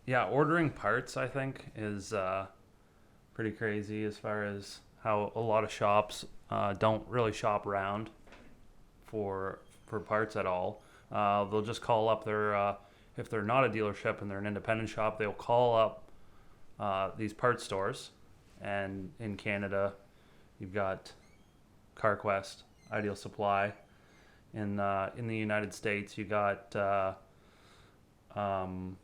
Yeah, ordering parts I think is pretty crazy as far as how a lot of shops don't really shop around for parts at all. They'll just call up their if they're not a dealership and they're an independent shop, they'll call up these parts stores. And in Canada, you've got CarQuest, Ideal Supply. In the United States, you got um,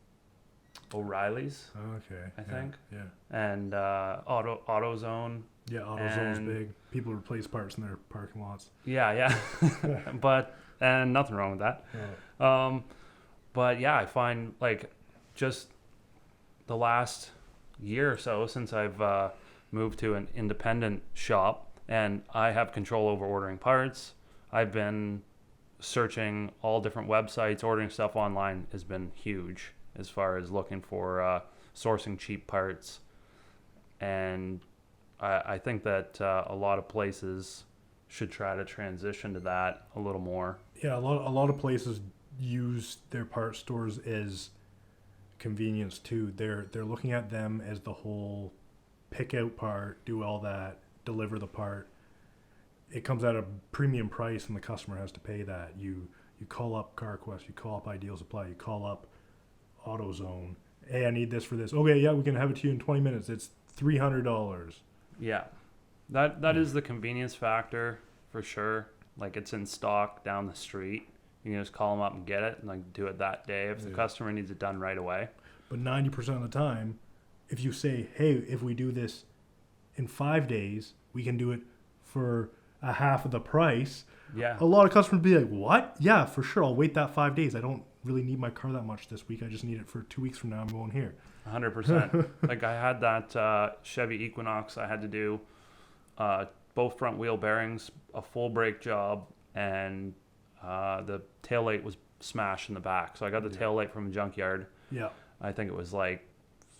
O'Reilly's, Okay. I Yeah. think, Yeah. and AutoZone. Yeah. AutoZone's And big. People replace parts in their parking lots. yeah, yeah, but and nothing wrong with that. Oh. Um, but yeah, I find like just the last year or so since I've moved to an independent shop and I have control over ordering parts. I've been searching all different websites, ordering stuff online has been huge as far as looking for sourcing cheap parts. And I think that a lot of places should try to transition to that a little more. Yeah. A lot of places use their part stores as convenience too. They're looking at them as the whole pick out part, do all that, deliver the part. It comes at a premium price, and the customer has to pay that. You call up CarQuest, you call up Ideal Supply, you call up AutoZone. Hey, I need this for this. Okay, yeah, we can have it to you in 20 minutes. It's $300. Yeah, that is the convenience factor for sure. Like it's in stock down the street. You can just call them up and get it, and like do it that day if the Yeah. customer needs it done right away. But 90% of the time, if you say, hey, if we do this in 5 days, we can do it for a half of the price. Yeah, A lot of customers be like, what? Yeah, for sure. I'll wait that 5 days. I don't really need my car that much this week. I just need it for 2 weeks from now. I'm going here. 100%. Like I had that Chevy Equinox. I had to do both front wheel bearings, a full brake job, and the taillight was smashed in the back. So I got the Yeah. taillight from a junkyard. Yeah. I think it was like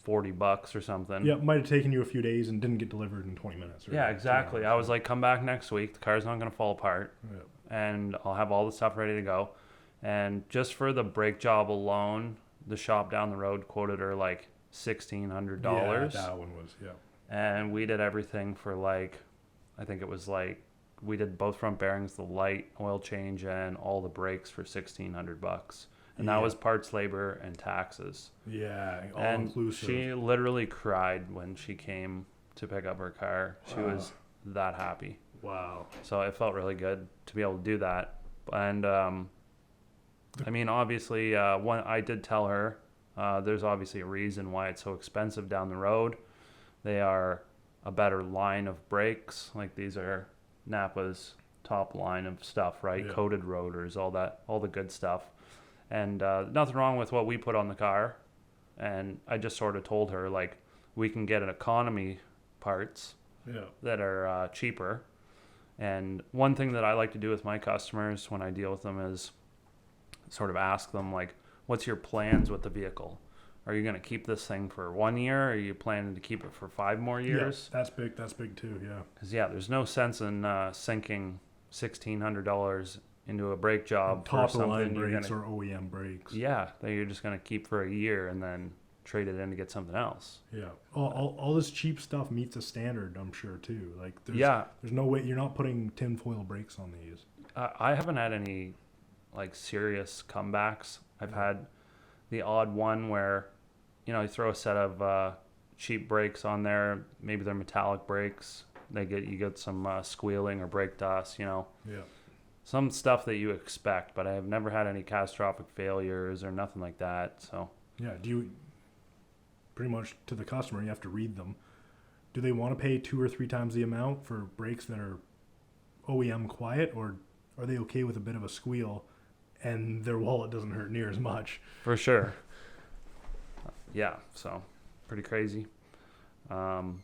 $40 or something. Yeah, it might have taken you a few days and didn't get delivered in 20 minutes. Or Yeah, 2 exactly. I hours. was like, come back next week. The car's not going to fall apart, Yeah. and I'll have all the stuff ready to go. And just for the brake job alone, the shop down the road quoted her like $1,600. Yeah, that one was, yeah. And we did everything for like, I think it was like, we did both front bearings, the light, oil change, and all the brakes for $1,600. And that Yeah. was parts, labor, and taxes. Yeah, all And inclusive. she literally cried when she came to pick up her car. She Wow. was that happy. Wow. So it felt really good to be able to do that. And I mean, obviously, one I did tell her there's obviously a reason why it's so expensive down the road. They are a better line of brakes. Like these are Napa's top line of stuff, right? Yeah. Coated rotors, all that, all the good stuff. And nothing wrong with what we put on the car. And I just sort of told her like we can get an economy parts Yeah. that are cheaper. And one thing that I like to do with my customers when I deal with them is sort of ask them like, what's your plans with the vehicle? Are you going to keep this thing for 1 year? Or are you planning to keep it for 5 more years? Yeah, that's big. That's big too. Yeah. Because yeah, there's no sense in sinking $1,600 into a brake job for Top of the something line you're brakes gonna, or OEM brakes. yeah, that you're just going to keep for a year and then trade it in to get something else. Yeah. All this cheap stuff meets a standard, I'm sure too. Like Yeah, there's no way you're not putting tinfoil brakes on these. I haven't had any like serious comebacks. I've had the odd one where, you know, you throw a set of cheap brakes on there. Maybe they're metallic brakes. You get some squealing or brake dust. You know, Yeah. some stuff that you expect. But I have never had any catastrophic failures or nothing like that. So Yeah. Do you pretty much to the customer you have to read them. Do they want to pay 2 or 3 times the amount for brakes that are OEM quiet, or are they okay with a bit of a squeal and their wallet doesn't hurt near as much? for sure, yeah. So pretty crazy. Um,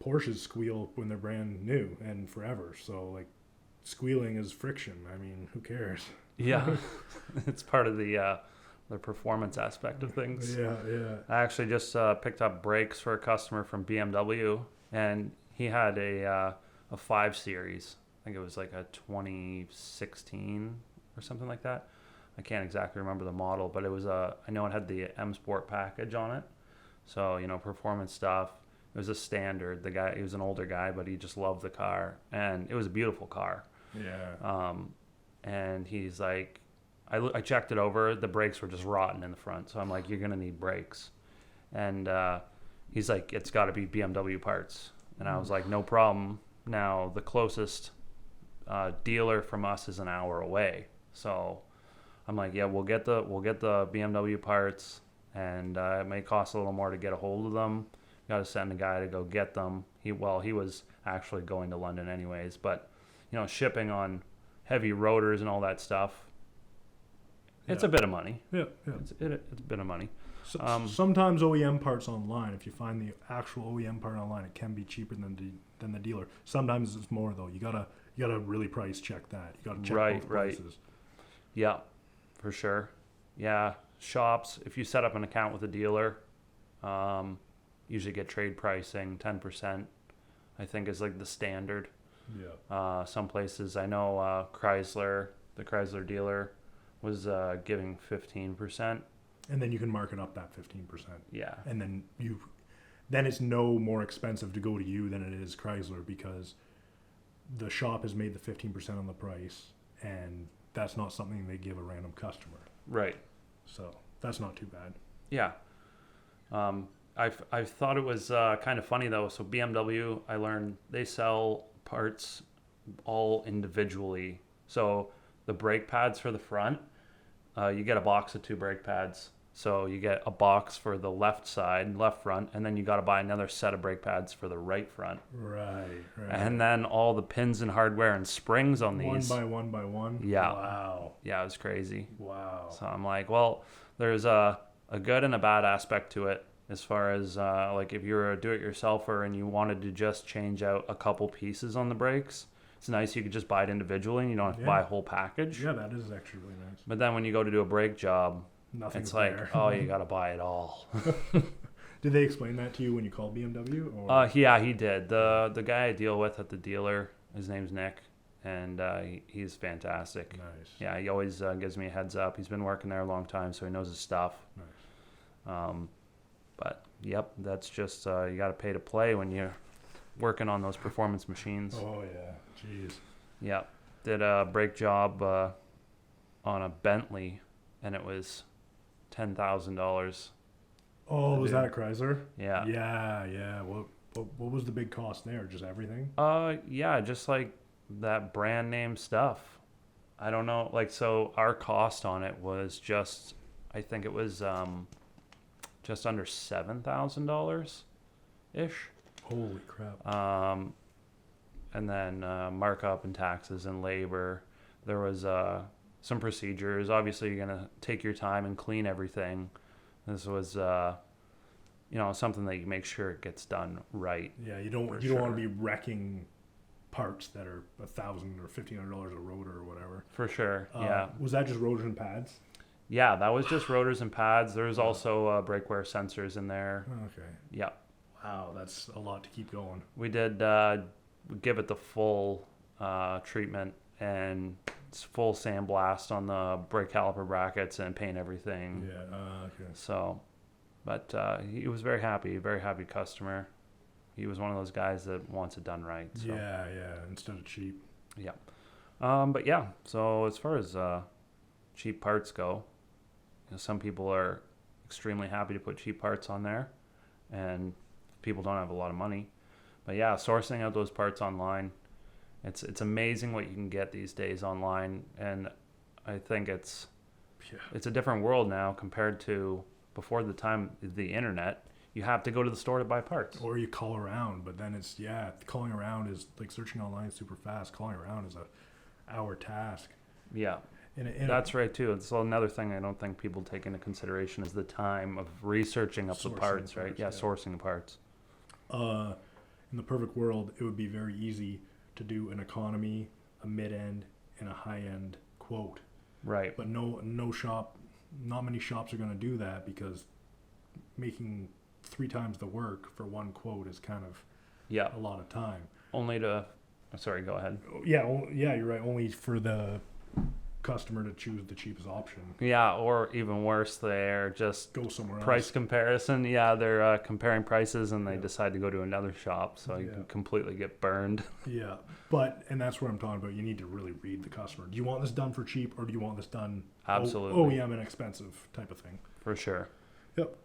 Porsches squeal when they're brand new and forever. So like squealing is friction. I mean, who cares? yeah, it's part of the performance aspect of things. Yeah, yeah. I actually just picked up brakes for a customer from BMW, and he had a 5 Series. I think it was like a 2016 or something like that. I can't exactly remember the model, but it was a. I know it had the M Sport package on it, so performance stuff. It was a standard. The guy, he was an older guy, but he just loved the car, and it was a beautiful car. Yeah. And he's like, I checked it over. The brakes were just rotten in the front, so I'm like, you're gonna need brakes, and he's like, it's got to be BMW parts, and I was like, no problem. Now the closest dealer from us is an hour away, so I'm like, yeah, we'll get the BMW parts, and it may cost a little more to get a hold of them. Got to send a guy to go get them. He was actually going to London anyways, but shipping on heavy rotors and all that stuff, it's a bit of money. Yeah. It's a bit of money. So, sometimes OEM parts online, if you find the actual OEM part online, it can be cheaper than the dealer. Sometimes it's more though. You gotta really price check that. You gotta check both prices. Yeah, for sure. Yeah, shops. If you set up an account with a dealer, usually get trade pricing. 10%, I think, is like the standard. Yeah. Some places, I know Chrysler, the Chrysler dealer, was giving 15%. And then you can mark it up that 15%. Yeah. And then it's no more expensive to go to you than it is Chrysler, because the shop has made the 15% on the price, and that's not something they give a random customer. Right. So that's not too bad. Yeah. I thought it was kind of funny though. So BMW, I learned they sell parts all individually. So the brake pads for the front, you get a box of 2 brake pads. So you get a box for the left front, and then you got to buy another set of brake pads for the right front. Right. And then all the pins and hardware and springs on these. One by one? Yeah. Wow. Yeah, it was crazy. Wow. So I'm like, well, there's a good and a bad aspect to it, as far as like if you're a do-it-yourselfer and you wanted to just change out a couple pieces on the brakes, it's nice you could just buy it individually and you don't have to buy a whole package. Yeah, that is actually really nice. But then when you go to do a brake job, Nothing's it's like, there. oh, you got to buy it all. Did they explain that to you when you called BMW? Or? Yeah, he did. The guy I deal with at the dealer, his name's Nick, and he's fantastic. Nice. Yeah, he always gives me a heads up. He's been working there a long time, so he knows his stuff. Nice. But yep, that's just you got to pay to play when you're working on those performance machines. Oh yeah, jeez. Yep, did a brake job on a Bentley, and it was $10,000. Oh, was that a Chrysler? Yeah. Yeah. What was the big cost there? Just everything? Yeah, just like that brand name stuff. I don't know. Like, so our cost on it was just, I think it was just under $7,000 ish. Holy crap. And then markup and taxes and labor. There was some procedures. Obviously, you're gonna take your time and clean everything. This was something that you make sure it gets done right. Yeah, you don't want to be wrecking parts that are $1,000 or $1,500 a rotor or whatever. For sure. Yeah. Was that just rotors and pads? Yeah, that was just rotors and pads. There was also brake wear sensors in there. Okay. Yeah. Wow, that's a lot to keep going. We did give it the full treatment and full sandblast on the brake caliper brackets and paint everything. Yeah. Okay. So, but he was very happy customer. He was one of those guys that wants it done right. So. Yeah. Instead of cheap. Yeah. But yeah, so as far as cheap parts go, some people are extremely happy to put cheap parts on there, and people don't have a lot of money. But yeah, sourcing out those parts online, it's amazing what you can get these days online, and I think it's a different world now compared to before the time of the internet. You have to go to the store to buy parts. Or you call around, but then calling around is like searching online is super fast. Calling around is a hour task. Yeah. That's right too. It's another thing I don't think people take into consideration is the time of researching up the parts, right? Yeah, sourcing parts. In the perfect world, it would be very easy to do an economy, a mid-end, and a high-end quote. Right. But not many shops are going to do that, because making 3 times the work for one quote is kind of a lot of time. Sorry, go ahead. Yeah, you're right. Only for the customer to choose the cheapest option. Yeah, or even worse, they're just Go somewhere price else. comparison. Yeah, they're comparing prices and they Yeah. decide to go to another shop, so you Yeah. can completely get burned. Yeah, and that's what I'm talking about. You need to really read the customer. Do you want this done for cheap, or do you want this done Absolutely. OEM and expensive type of thing? For sure. Yep.